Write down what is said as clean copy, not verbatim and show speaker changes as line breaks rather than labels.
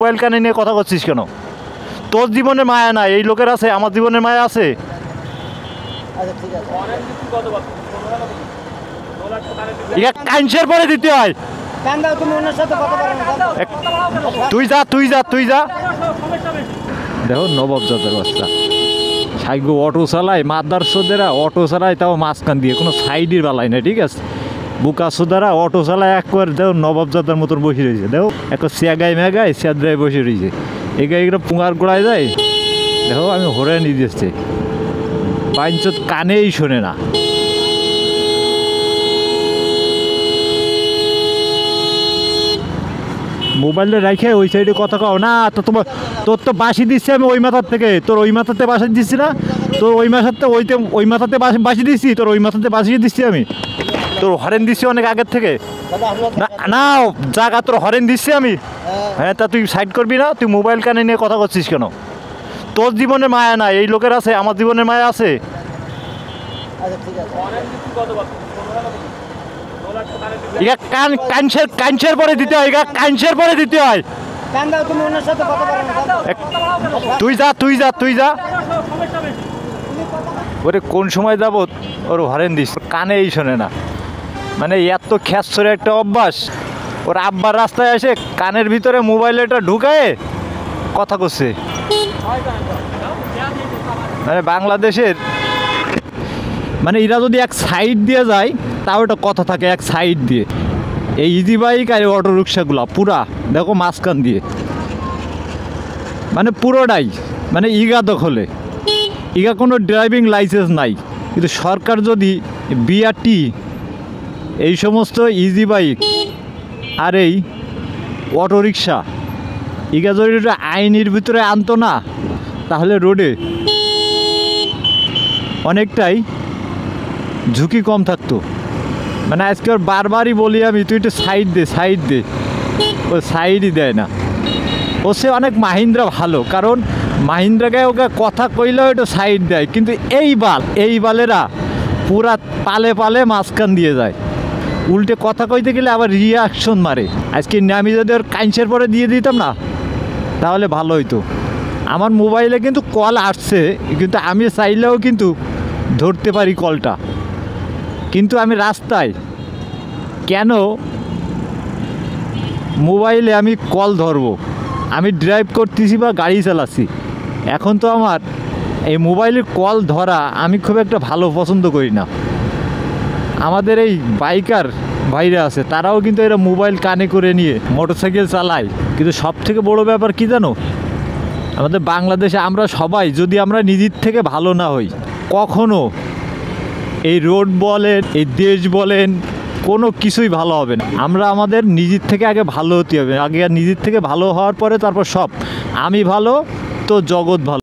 Mobile কানে নিয়ে কথা করছিস কেন? তোর জীবনে মায়া নাই, এই লোকের আছে, আমার জীবনের মায়া আছে। কাঞ্চের পরে দিতে হয়। তুই যা তুই যা তুই যা। দেখো নবাব জাতের বাচ্চা সাইগো অটো চালায়, মাদার সোদেরা অটো চালায়, তাও মাঝখান দিয়ে কোনো সাইডের বালাই না, ঠিক আছে? বুকা সোদারা অটো চালায় একবার, দেখো নবাব জাতের মতন বসে রয়েছে। দেখো একটা চেগাই মেগায় চেদ্রায় বসে রয়েছে। এই গাড়িটা পুঙার গোড়ায় যায়। দেখো আমি হরে নিয়ে দিচ্ছি, পাঞ্চত কানেই শোনে না। মোবাইলটা রেখে ওই সাইডে কথা কও না। তো তোর তো বাসি দিচ্ছি আমি ওই মাথার থেকে, তোর ওই মাথাতে বাসি দিচ্ছি না? তোর ওই মাথাতে ওই মাথাতে বাসি দিচ্ছি, তোর ওই মাথাতে বাসিয়ে দিচ্ছি আমি। তোর হরেন দিচ্ছি অনেক আগের থেকে না, জায়গা তোর হরেন দিচ্ছি আমি। হ্যাঁ, তা তুই সাইড করবি না? তুই মোবাইল কানে নিয়ে কথা করছিস কেন? তোর জীবনে মায়া নাই, এই লোকের আছে, আমার জীবনের মায়া আছে। কাঞ্চের পরে দিতে হয়, কাঞ্চের পরে দিতে হয়। তুই যা তুই যা তুই যা। ওরে কোন সময় যাবো ওর হরেন দিস, কানেই শোনে না। মানে এত খ্যাসরে একটা অভ্যাস। ওর আব্বার রাস্তায় এসে কানের ভিতরে মোবাইলটা ঢুকায় কথা করছে। মানে বাংলাদেশের মানে এরা যদি এক সাইড দিয়ে যায় তাও একটা কথা থাকে, এক সাইড দিয়ে। এই ইজি বাইক আর অটো রিক্সাগুলো পুরা দেখো মাঝখান দিয়ে, মানে পুরোটাই মানে ইগা দখলে। ইগা কোনো ড্রাইভিং লাইসেন্স নাই, কিন্তু সরকার যদি বিআরটি এই সমস্ত ইজি বাইক আর এই অটো রিক্সা ইগা যদি আইনের ভিতরে আনতো না, তাহলে রোডে অনেকটাই ঝুঁকি কম থাকতো। মানে আজকে ওর বারবারই বলি আমি, তুই একটু সাইড দে সাইড দে, ও সাইডই দেয় না। ও সে অনেক মাহিন্দ্রা ভালো, কারণ মাহিন্দ্রাকে ওকে কথা কইলেও একটু সাইড দেয়, কিন্তু এই বালেরা পুরা পালে পালে মাঝখান দিয়ে যায়। উল্টে কথা কইতে গেলে আবার রিয়াকশন মারে। আজকে আমি যদি ওর কাঞ্চের পরে দিয়ে দিতাম না, তাহলে ভালো হইতো। আমার মোবাইলে কিন্তু কল আসছে, কিন্তু আমি চাইলেও কিন্তু ধরতে পারি কলটা, কিন্তু আমি রাস্তায় কেন মোবাইলে আমি কল ধরবো? আমি ড্রাইভ করতেছি বা গাড়ি চালাচ্ছি। এখন তো আমার এই মোবাইলের কল ধরা আমি খুব একটা ভালো পছন্দ করি না। আমাদের এই বাইকার ভাইরা আছে, তারাও কিন্তু এরা মোবাইল কানে করে নিয়ে মোটরসাইকেল চালায়। কিন্তু সব থেকে বড় ব্যাপার কি জানো? আমাদের বাংলাদেশে আমরা সবাই যদি আমরা নিজের থেকে ভালো না হই, কখনো এই রোড বলেন, এই দেশ বলেন, কোনো কিছুই ভালো হবে না। আমরা আমাদের নিজের থেকে আগে ভালো হতে হবে, আগে নিজের থেকে ভালো হওয়ার পরে তারপর সব। আমি ভালো তো জগৎ ভালো।